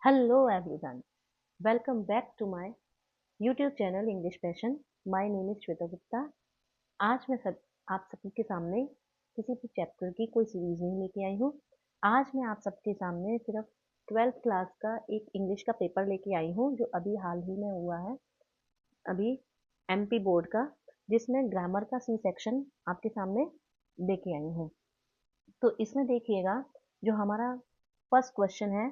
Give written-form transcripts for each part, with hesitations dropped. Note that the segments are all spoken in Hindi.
Hello everyone, welcome back to my YouTube channel English Passion. My name is Shweta Gupta. आज मैं आप सभी के सामने किसी भी चैप्टर की कोई सीरीज नहीं लेके आई हूँ। आज मैं आप सबके सामने सिर्फ 12th क्लास का एक इंग्लिश का पेपर लेके आई हूँ जो अभी हाल ही में हुआ है, अभी एमपी बोर्ड का, जिसमें ग्रामर का सी सेक्शन आपके सामने लेके आई हूँ। तो इसमें देखिएगा, जो हमारा फर्स्ट क्वेश्चन है,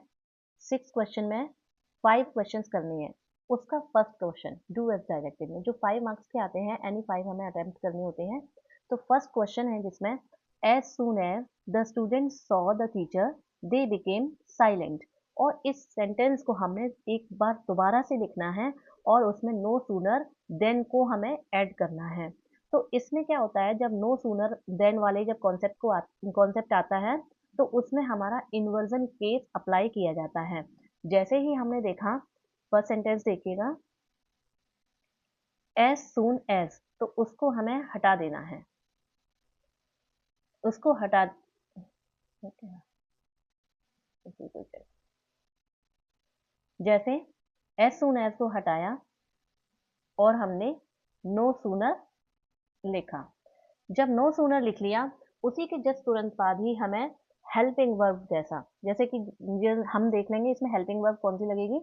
6 क्वेश्चन में 5 क्वेश्चंस करनी है। उसका first question do as directed में जो 5 मार्क्स के आते हैं, एनी 5 हमें अटेम्प्ट करने होते हैं। तो फर्स्ट क्वेश्चन है जिसमें as soon as the student saw the teacher they became silent, और इस सेंटेंस को हमने एक बार दोबारा से लिखना है और उसमें नो सूनर देन को हमें ऐड करना है। तो इसमें क्या होता है, जब नो सूनर देन वाले जब कॉन्सेप्ट आता है तो उसमें हमारा इन्वर्जन केस अप्लाई किया जाता है। जैसे ही हमने देखा, फर्स्ट सेंटेंस देखिएगा, एज सून एज, तो उसको हमें हटा देना है, उसको हटा, जैसे एज सून एज को हटाया और हमने नो सूनर लिखा। जब नो सूनर लिख लिया, उसी के जस्ट तुरंत बाद ही हमें हेल्पिंग वर्ब जैसे कि ये हम देख लेंगे इसमें हेल्पिंग वर्ब कौन सी लगेगी,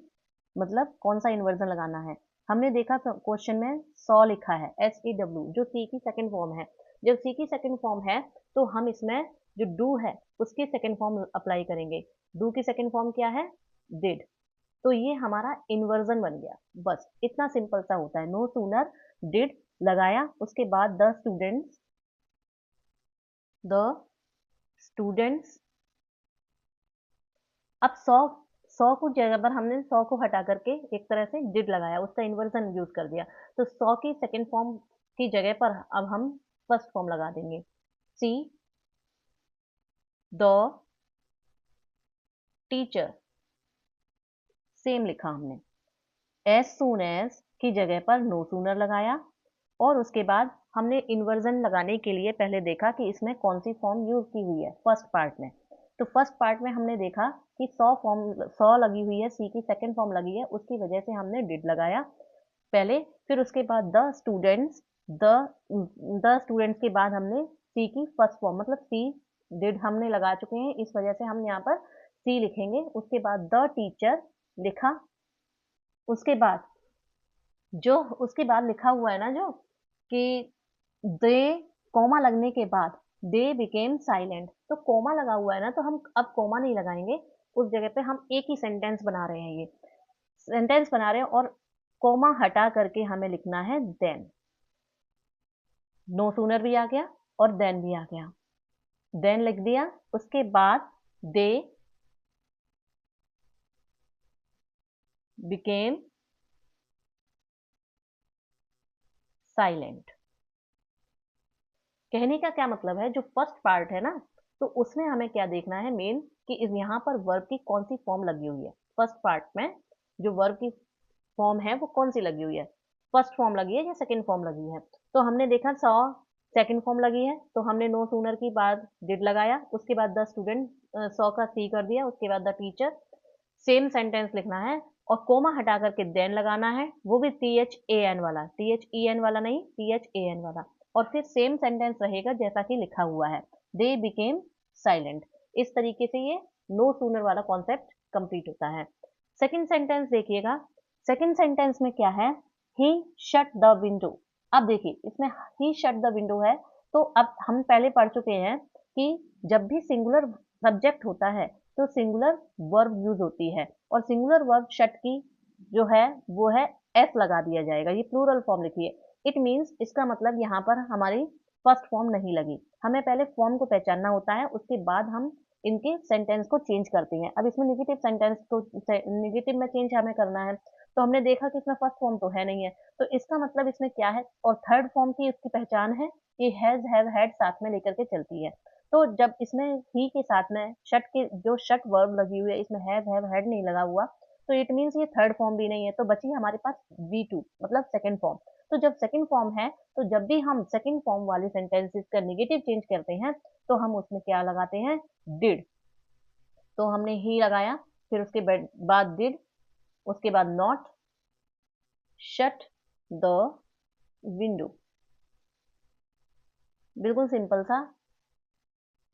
मतलब कौन सा इन्वर्जन लगाना है। हमने देखा क्वेश्चन में सॉ लिखा है, SEW, जो सी की सेकंड फॉर्म है। जब सी की सेकंड फॉर्म है तो हम इसमें जो डू है उसकी सेकंड फॉर्म अप्लाई करेंगे। डू की सेकंड फॉर्म क्या है, डिड। तो ये हमारा इन्वर्जन बन गया। बस इतना सिंपल सा होता है। नो सूनर डिड लगाया, उसके बाद द स्टूडेंट्स। अब सौ सौ को जगह पर हमने सौ को हटा करके एक तरह से डिड लगाया, उसका इन्वर्जन यूज कर दिया। तो सौ की सेकंड फॉर्म की जगह पर अब हम फर्स्ट फॉर्म लगा देंगे, सी द टीचर। सेम लिखा हमने, एज सून एज की जगह पर नो सूनर लगाया, और उसके बाद हमने इन्वर्जन लगाने के लिए पहले देखा कि इसमें कौन सी फॉर्म यूज की हुई है फर्स्ट पार्ट में। तो फर्स्ट पार्ट में हमने देखा कि सौ लगी हुई है, सी की सेकंड फॉर्म लगी है, उसकी वजह से हमने डिड लगाया पहले। फिर उसके बाद द द स्टूडेंट्स के बाद हमने सी की फर्स्ट फॉर्म, मतलब सी डिड हमने लगा चुके हैं, इस वजह से हम यहाँ पर सी लिखेंगे। उसके बाद द टीचर लिखा। उसके बाद जो उसके बाद लिखा हुआ है ना, जो कि दे, कॉमा लगने के बाद दे बिकेम साइलेंट, तो कॉमा लगा हुआ है ना, तो हम अब कॉमा नहीं लगाएंगे। उस जगह पे हम एक ही सेंटेंस बना रहे हैं, ये सेंटेंस बना रहे हैं, और कॉमा हटा करके हमें लिखना है देन। नो सूनर भी आ गया और देन भी आ गया, देन लिख दिया। उसके बाद दे बिकेम साइलेंट। कहने का क्या मतलब है, जो फर्स्ट पार्ट है ना, तो उसमें हमें क्या देखना है मेन, कि इस यहाँ पर वर्ब की कौन सी फॉर्म लगी हुई है। फर्स्ट पार्ट में जो वर्ब की फॉर्म है वो कौन सी लगी हुई है, फर्स्ट फॉर्म लगी है या सेकंड फॉर्म लगी है। तो हमने देखा सॉ सेकंड फॉर्म लगी है, तो हमने नो सूनर की बाद डिड लगाया, उसके बाद द स्टूडेंट, सॉ का सी कर दिया, उसके बाद द टीचर। सेम सेंटेंस लिखना है और कोमा हटा करके देन लगाना है, वो भी THAN वाला, THEN वाला नहीं, THAN वाला। और फिर सेम सेंटेंस रहेगा जैसा कि लिखा हुआ है, दे बिकेम साइलेंट। इस तरीके से ये नो सूनर वाला कॉन्सेप्ट कंप्लीट होता है। सेकंड सेंटेंस देखिएगा, सेकंड सेंटेंस में क्या है, ही शट द विंडो। अब देखिए इसमें ही शट द विंडो है, तो अब हम पहले पढ़ चुके हैं कि जब भी सिंगुलर सब्जेक्ट होता है तो सिंगुलर वर्ब यूज होती है, और सिंगुलर वर्ब शट की जो है वो है एस लगा दिया जाएगा। ये प्लूरल फॉर्म लिखी है, इट मीन्स इसका मतलब यहाँ पर हमारी फर्स्ट फॉर्म नहीं लगी। हमें पहले फॉर्म को पहचानना होता है, उसके बाद हम इनके सेंटेंस को चेंज करते हैं। अब इसमें निगेटिव सेंटेंस को निगेटिव में चेंज हमें करना है, तो हमने देखा कि इसमें फर्स्ट फॉर्म तो है नहीं है, तो इसका मतलब इसमें क्या है, और थर्ड फॉर्म की इसकी पहचान है कि हैज हैव हैड साथ में लेकर के चलती है। तो जब इसमें ही के साथ में शट के जो शट वर्ब लगी हुई है, इसमें हैव हैड नहीं लगा हुआ, तो इट मीन्स ये थर्ड फॉर्म भी नहीं है, तो बची हमारे पास V2, मतलब सेकंड फॉर्म। तो जब सेकंड फॉर्म है, तो जब भी हम सेकंड फॉर्म वाले सेंटेंसेस का निगेटिव चेंज करते हैं तो हम उसमें क्या लगाते हैं, डिड। तो हमने ही लगाया, फिर उसके बाद डिड, उसके बाद नॉट, शट द विंडो। बिल्कुल सिंपल सा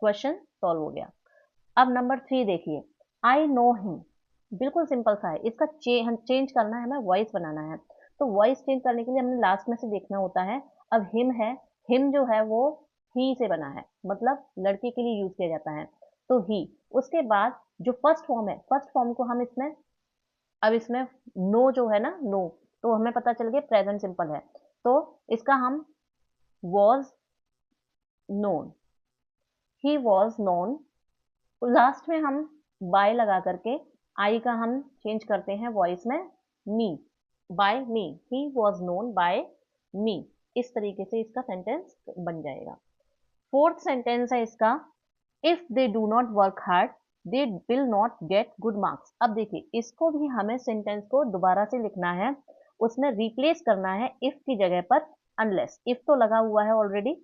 क्वेश्चन सॉल्व हो गया। अब नंबर 3 देखिए, आई नो हिम। बिल्कुल सिंपल सा है, इसका चेंज करना है, हमें वॉइस बनाना है। तो वॉइस चेंज करने के लिए हमने लास्ट में से देखना होता है। अब हिम है, हिम जो है वो ही से बना है, मतलब लड़के के लिए यूज किया जाता है, तो ही। उसके बाद जो फर्स्ट फॉर्म है, फर्स्ट फॉर्म को हम इसमें, अब इसमें नो जो है ना, नो, तो हमें पता चल गया प्रेजेंट सिंपल है, तो इसका हम was known, he was known. तो लास्ट में हम बाय लगा करके आई का हम चेंज करते हैं वॉइस में me, by me, he was known by me. इस तरीके से इसका सेंटेंस बन जाएगा। फोर्थ सेंटेंस है इसका, if they do not work hard they will not get good marks. अब देखिए, इसको भी हमें सेंटेंस को दोबारा से लिखना है, उसमें रिप्लेस करना है इफ की जगह पर अनलेस। इफ तो लगा हुआ है ऑलरेडी,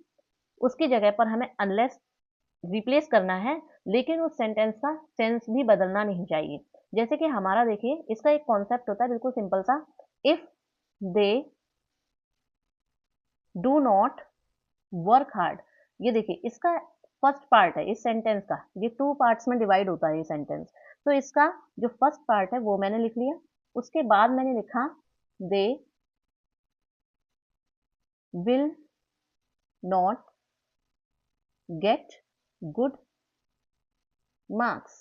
उसकी जगह पर हमें अनलेस रिप्लेस करना है, लेकिन उस सेंटेंस का सेंस भी बदलना नहीं चाहिए। जैसे कि हमारा देखिए, इसका एक कॉन्सेप्ट होता है बिल्कुल सिंपल सा, if they do not work hard. ये देखिए, इसका फर्स्ट पार्ट है इस सेंटेंस का, ये 2 पार्ट्स में डिवाइड होता है ये सेंटेंस। तो इसका जो फर्स्ट पार्ट है वो मैंने लिख लिया, उसके बाद मैंने लिखा they will not get good marks.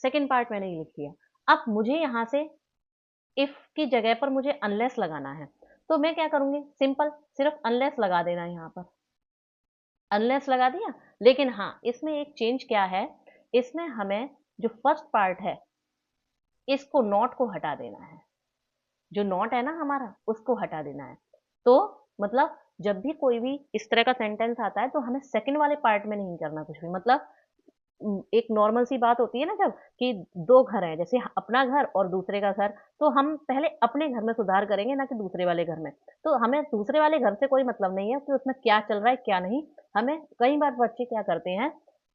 Second part मैंने ये लिख लिया। अब मुझे यहां से इफ की जगह पर मुझे अनलेस लगाना है, तो मैं क्या करूंगी, सिंपल सिर्फ अनलेस लगा देना, यहां पर अनलेस लगा दिया। लेकिन हाँ, इसमें एक चेंज क्या है, इसमें हमें जो फर्स्ट पार्ट है इसको, नॉट को हटा देना है, जो नॉट है ना हमारा, उसको हटा देना है। तो मतलब जब भी कोई भी इस तरह का सेंटेंस आता है तो हमें सेकंड वाले पार्ट में नहीं करना कुछ भी। मतलब एक नॉर्मल सी बात होती है ना, जब कि 2 घर हैं, जैसे अपना घर और दूसरे का घर, तो हम पहले अपने घर में सुधार करेंगे, ना कि दूसरे वाले घर में। तो हमें दूसरे वाले घर से कोई मतलब नहीं है कि उसमें क्या चल रहा है क्या नहीं। हमें कई बार बच्चे क्या करते हैं,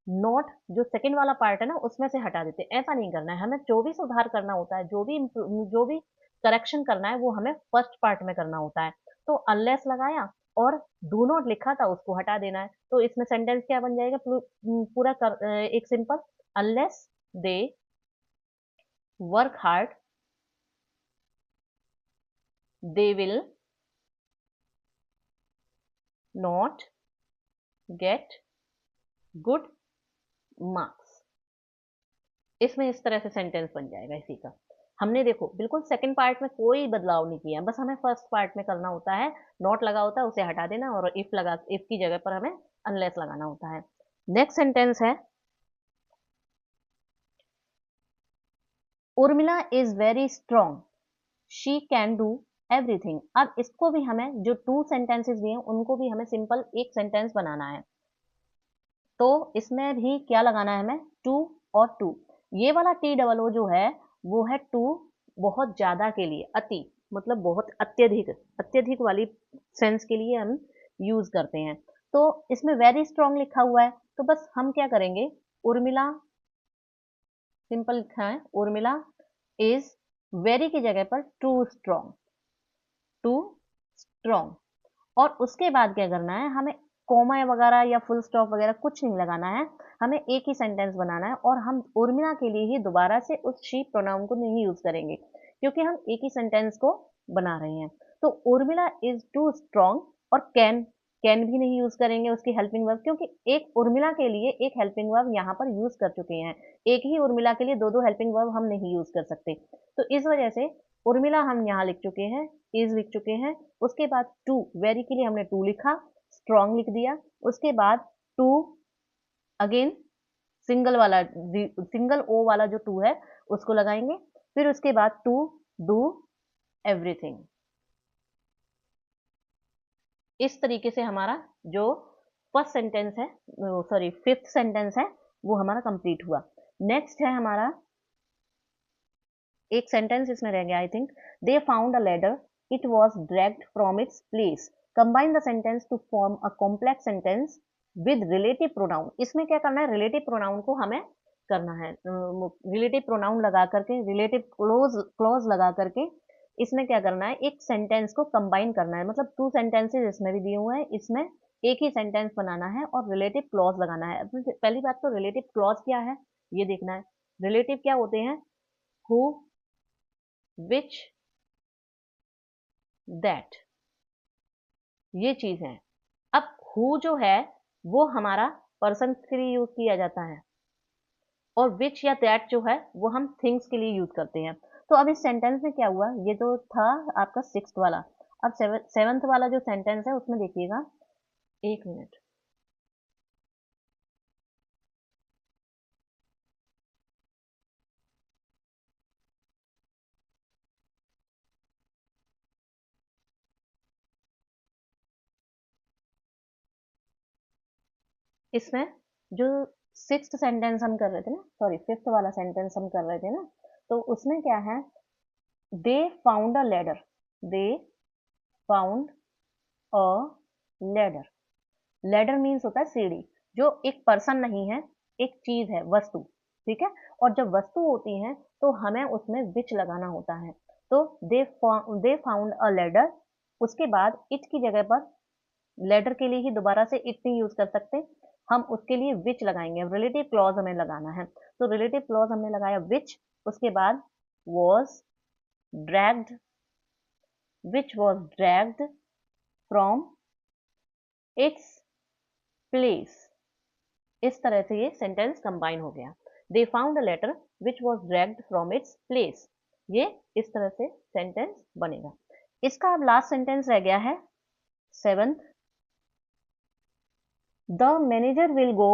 नॉट जो सेकंड वाला पार्ट है ना उसमें से हटा देते हैं। ऐसा नहीं करना है, हमें जो भी सुधार करना होता है, जो भी करेक्शन करना है, वो हमें फर्स्ट पार्ट में करना होता है। तो अनलेस लगाया और डू नॉट लिखा था, उसको हटा देना है। तो इसमें सेंटेंस क्या बन जाएगा, पूरा एक simple, unless they work hard they will not get good marks. इसमें इस तरह से सेंटेंस बन जाएगा इसी का। हमने देखो बिल्कुल सेकंड पार्ट में कोई बदलाव नहीं किया, बस हमें फर्स्ट पार्ट में करना होता है, नॉट लगा होता है उसे हटा देना, और इफ की जगह पर हमें अनलेस लगाना होता है। नेक्स्ट सेंटेंस है, Urmila is very strong she can do everything. अब इसको भी हमें, जो 2 सेंटेंसेस दिए हैं उनको भी हमें सिंपल एक सेंटेंस बनाना है। तो इसमें भी क्या लगाना है हमें, टू और टू। ये वाला टी डबल ओ जो है वो है टू, बहुत ज्यादा के लिए, अति, मतलब बहुत अत्यधिक, अत्यधिक वाली सेंस के लिए हम यूज करते हैं। तो इसमें वेरी स्ट्रांग लिखा हुआ है, तो बस हम क्या करेंगे, उर्मिला, सिंपल लिखा है उर्मिला इज वेरी की जगह पर टू स्ट्रांग, टू स्ट्रांग। और उसके बाद क्या करना है, हमें कॉमा वगैरह या फुल स्टॉप वगैरह कुछ नहीं लगाना है, हमें एक ही सेंटेंस बनाना है, और हम उर्मिला के लिए ही दोबारा से उस शी प्रोनाउन को नहीं यूज करेंगे, क्योंकि हम एक ही सेंटेंस को बना रहे हैं। तो उर्मिला इज टू स्ट्रांग, और कैन, कैन भी नहीं यूज करेंगे उसकी हेल्पिंग वर्ब, क्योंकि एक उर्मिला के लिए एक हेल्पिंग वर्ब यहाँ पर यूज कर चुके हैं, एक ही उर्मिला के लिए दो दो हेल्पिंग वर्ब हम नहीं यूज कर सकते। तो इस वजह से उर्मिला हम यहाँ लिख चुके हैं, इज लिख चुके हैं, उसके बाद टू, वेरी के लिए हमने टू लिखा, स्ट्रॉन्ग लिख दिया, उसके बाद टू अगेन, सिंगल वाला, सिंगल ओ वाला जो टू है उसको लगाएंगे, फिर उसके बाद टू डू एवरीथिंग। इस तरीके से हमारा जो फर्स्ट सेंटेंस है, सॉरी फिफ्थ सेंटेंस है, वो हमारा कंप्लीट हुआ। नेक्स्ट है हमारा, एक सेंटेंस इसमें रह गया I think, they found a ladder it was dragged from its place. Combine the sentence to form a complex sentence with relative pronoun. इसमें क्या करना है, रिलेटिव प्रोनाउन को हमें करना है, रिलेटिव प्रोनाउन लगा करके, रिलेटिव क्लोज लगा करके इसमें क्या करना है, एक सेंटेंस को कंबाइन करना है। मतलब 2 सेंटेंसेस इसमें भी दिए हुए हैं, इसमें एक ही सेंटेंस बनाना है और रिलेटिव क्लॉज लगाना है। पहली बात तो रिलेटिव क्लॉज क्या है ये देखना है। रिलेटिव क्या होते हैं, हु, विच, दैट, ये चीज है। अब हु जो है वो हमारा पर्सन के लिए यूज किया जाता है और विच या दैट जो है वो हम थिंग्स के लिए यूज करते हैं। तो अब इस सेंटेंस में क्या हुआ, ये जो था आपका 6th वाला, अब 7th वाला जो सेंटेंस है उसमें देखिएगा, एक मिनट, इसमें जो 6th सेंटेंस हम कर रहे थे ना, सॉरी 5th वाला सेंटेंस हम कर रहे थे ना, तो उसमें क्या है, दे found a ladder, they found a ladder. Ladder means होता है सीढ़ी, जो एक पर्सन नहीं है, एक चीज है, वस्तु, ठीक है। और जब वस्तु होती है तो हमें उसमें विच लगाना होता है। तो दे फाउंड अ लेडर, उसके बाद इट की जगह पर, लेडर के लिए ही दोबारा से इट नहीं यूज कर सकते, हम उसके लिए विच लगाएंगे, रिलेटिव क्लॉज हमें लगाना है। तो रिलेटिव क्लॉज हमने लगाया विच, उसके बाद was dragged, which was dragged from its place. इस तरह से ये सेंटेंस कंबाइन हो गया। They found a letter which was dragged from its place, ये इस तरह से सेंटेंस बनेगा। इसका अब लास्ट सेंटेंस रह गया है 7th, the manager will go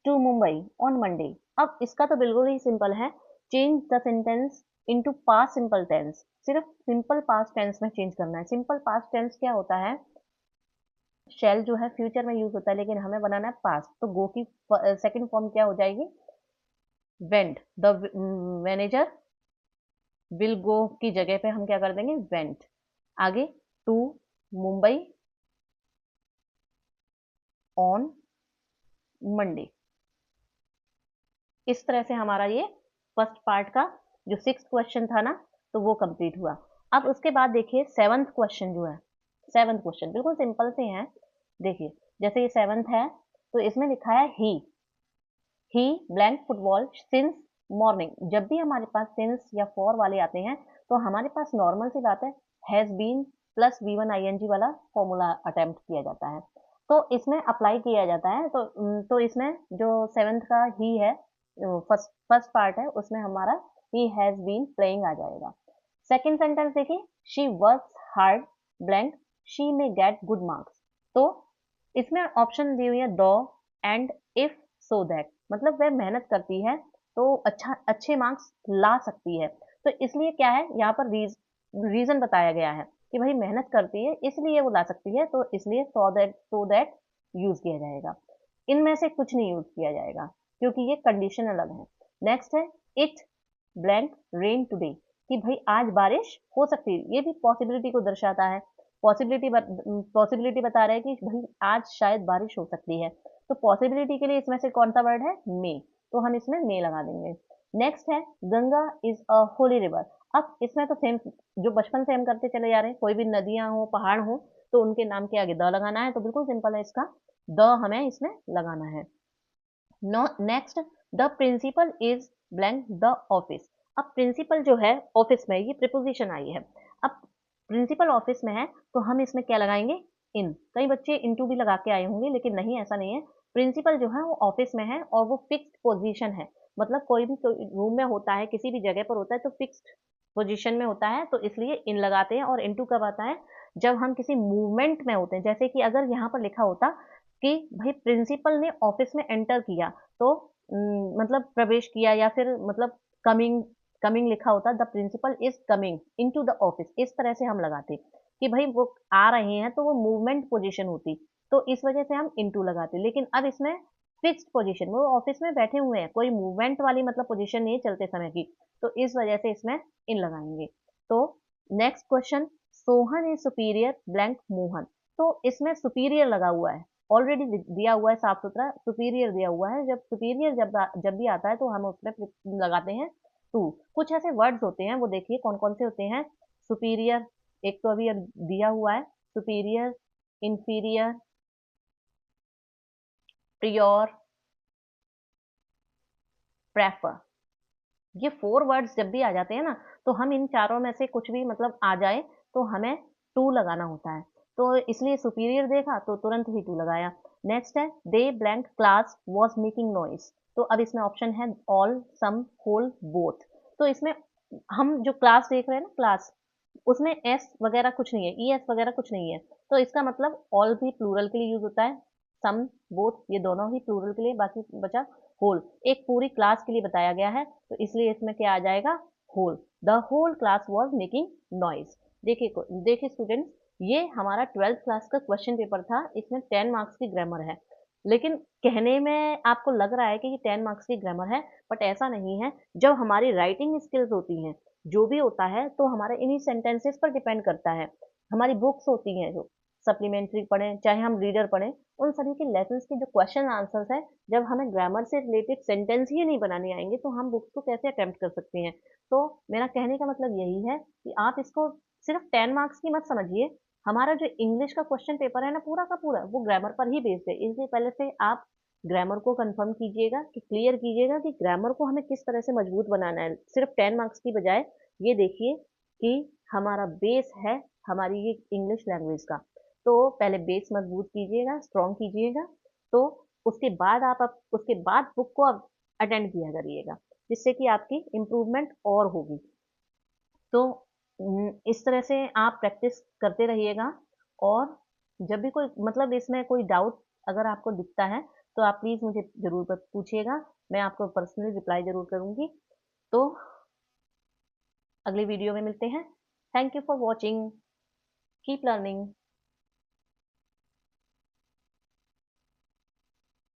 to Mumbai on Monday. अब इसका तो बिल्कुल ही सिंपल है, change the sentence into past simple tense, सिर्फ सिंपल पास्ट टेंस में चेंज करना है। सिंपल पास्ट टेंस क्या होता है, शेल जो है फ्यूचर में यूज होता है, लेकिन हमें बनाना है पास्ट, तो गो की सेकंड फॉर्म क्या हो जाएगी, वेंट। द मैनेजर विल गो की जगह पे हम क्या कर देंगे, वेंट। आगे टू मुंबई ऑन मंडे। इस तरह से हमारा ये फर्स्ट पार्ट का जो 6th क्वेश्चन था ना, तो वो कंप्लीट हुआ। अब उसके बाद देखिए 7th क्वेश्चन जो है, 7th क्वेश्चन बिल्कुल सिंपल से है। देखिए जैसे ये 7th है, तो इसमें लिखा है ही ब्लैंक फुटबॉल सिंस मॉर्निंग। जब भी हमारे पास सिंस या फॉर वाले आते हैं तो हमारे पास नॉर्मल सी बात है, has been plus V1 ING वाला फॉर्मूला अटेम्प्ट किया जाता है, तो इसमें अप्लाई किया जाता है। तो इसमें जो 7th का ही है, फर्स्ट फर्स्ट पार्ट है, उसमें हमारा ही हैज बीन प्लेइंग आ जाएगा। सेकेंड सेंटेंस देखिए, she works hard blank she में गेट गुड मार्क्स। तो इसमें ऑप्शन दी हुई है दो एंड इफ सो दैट, मतलब वह मेहनत करती है तो अच्छे मार्क्स ला सकती है। तो इसलिए क्या है यहाँ पर रीजन बताया गया है कि भाई मेहनत करती है इसलिए वो ला सकती है, तो इसलिए सो दैट यूज किया जाएगा। इनमें से कुछ नहीं यूज किया जाएगा क्योंकि ये कंडीशन अलग है। नेक्स्ट है इट ब्लैंक रेन टुडे, कि भाई आज बारिश हो सकती है, ये भी पॉसिबिलिटी को दर्शाता है। पॉसिबिलिटी बता रहे हैं कि भाई आज शायद बारिश हो सकती है, तो पॉसिबिलिटी के लिए इसमें से कौन सा वर्ड है, मे, तो हम इसमें मे लगा देंगे। नेक्स्ट है Ganga is a Holi river. अब इसमें तो सेम जो बचपन से हम करते चले जा रहे हैं, कोई भी नदियां हो पहाड़ हो तो उनके नाम के आगे द लगाना है, तो बिल्कुल सिंपल है, इसका द हमें इसमें लगाना है। Next, the principal is blank the office. अब प्रिंसिपल जो है ऑफिस में, ये प्रिपोजिशन आई है। अब प्रिंसिपल ऑफिस में है तो हम इसमें क्या लगाएंगे, इन। कई बच्चे इनटू भी लगा के आए होंगे, लेकिन नहीं, ऐसा नहीं है। प्रिंसिपल जो है वो ऑफिस में है और वो फिक्स्ड पोजीशन है, मतलब कोई भी रूम में होता है, किसी भी जगह पर होता है तो फिक्स्ड पोजीशन में होता है, तो इसलिए इन लगाते हैं। और इनटू कब आता है, जब हम किसी मूवमेंट में होते हैं। जैसे कि अगर यहाँ पर लिखा होता कि भाई प्रिंसिपल ने ऑफिस में एंटर किया, तो मतलब प्रवेश किया, या फिर मतलब कमिंग कमिंग लिखा होता, the principal is coming into the office, इस तरह से हम लगाते कि भाई वो आ रहे हैं, तो वो मूवमेंट पोजीशन होती, तो इस वजह से हम इनटू लगाते। लेकिन अब इसमें फिक्स्ड पोजीशन, वो ऑफिस में बैठे हुए हैं, कोई मूवमेंट वाली मतलब पोजीशन नहीं है चलते समय की, तो इस वजह से इसमें इन लगाएंगे। तो next question, Sohan is superior blank Mohan. तो इसमें सुपीरियर लगा हुआ है, ऑलरेडी दिया हुआ है साफ सुथरा, सुपीरियर दिया हुआ है। जब सुपीरियर जब भी आता है तो हम उसमें लगाते हैं टू। कुछ ऐसे वर्ड्स होते हैं, वो देखिए कौन कौन से होते हैं। सुपीरियर, एक तो अभी दिया हुआ है, सुपीरियर, इंफीरियर, प्रियोर, प्रेफर। ये 4 वर्ड्स जब भी आ जाते हैं ना, तो हम इन चारों में से कुछ भी मतलब आ जाए तो हमें टू लगाना होता है। तो इसलिए सुपीरियर देखा तो तुरंत ही टू लगाया। नेक्स्ट है the blank class was making noise. तो अब इसमें ऑप्शन है ऑल, सम, होल, बोथ। तो इसमें हम जो क्लास देख रहे हैं ना, क्लास, उसमें एस वगैरह कुछ नहीं है, ई एस वगैरह कुछ नहीं है। तो इसका मतलब ऑल भी प्लूरल के लिए यूज होता है, सम, बोथ ये दोनों ही प्लूरल के लिए, बाकी बचा होल। एक पूरी क्लास के लिए बताया गया है, तो इसलिए इसमें क्या आ जाएगा, whole. The whole class was making noise. देखिए स्टूडेंट्स, ये हमारा 12th क्लास का क्वेश्चन पेपर था। इसमें 10 मार्क्स की ग्रामर है, लेकिन कहने में आपको लग रहा है कि ये 10 मार्क्स की ग्रामर है, बट ऐसा नहीं है। जब हमारी राइटिंग स्किल्स होती हैं, जो भी होता है, तो हमारे इन्हीं सेंटेंसेस पर डिपेंड करता है। हमारी बुक्स होती हैं जो सप्लीमेंट्री पढ़ें चाहे हम रीडर पढ़ें, उन सभी के लेसन्स के जो क्वेश्चन आंसर्स हैं, जब हमें ग्रामर से रिलेटेड सेंटेंस ही नहीं बनाने आएंगे तो हम बुक्स को कैसे अटेम्प्ट कर सकते हैं। तो मेरा कहने का मतलब यही है कि आप इसको सिर्फ 10 मार्क्स की मत समझिए। हमारा जो इंग्लिश का क्वेश्चन पेपर है ना, पूरा का पूरा वो ग्रामर पर ही बेस्ड है। इसलिए पहले से आप ग्रामर को कंफर्म कीजिएगा, कि क्लियर कीजिएगा कि ग्रामर को हमें किस तरह से मजबूत बनाना है। सिर्फ 10 मार्क्स की बजाय ये देखिए कि हमारा बेस है हमारी ये इंग्लिश लैंग्वेज का। तो पहले बेस मजबूत कीजिएगा, स्ट्रॉन्ग कीजिएगा, तो उसके बाद बुक को आप अटेंड किया करिएगा, जिससे कि आपकी इम्प्रूवमेंट और होगी। तो इस तरह से आप प्रैक्टिस करते रहिएगा। और जब भी कोई मतलब इसमें कोई डाउट अगर आपको दिखता है, तो आप प्लीज़ मुझे ज़रूर पूछिएगा। मैं आपको पर्सनली रिप्लाई ज़रूर करूँगी। तो अगली वीडियो में मिलते हैं। Thank you for watching. Keep learning.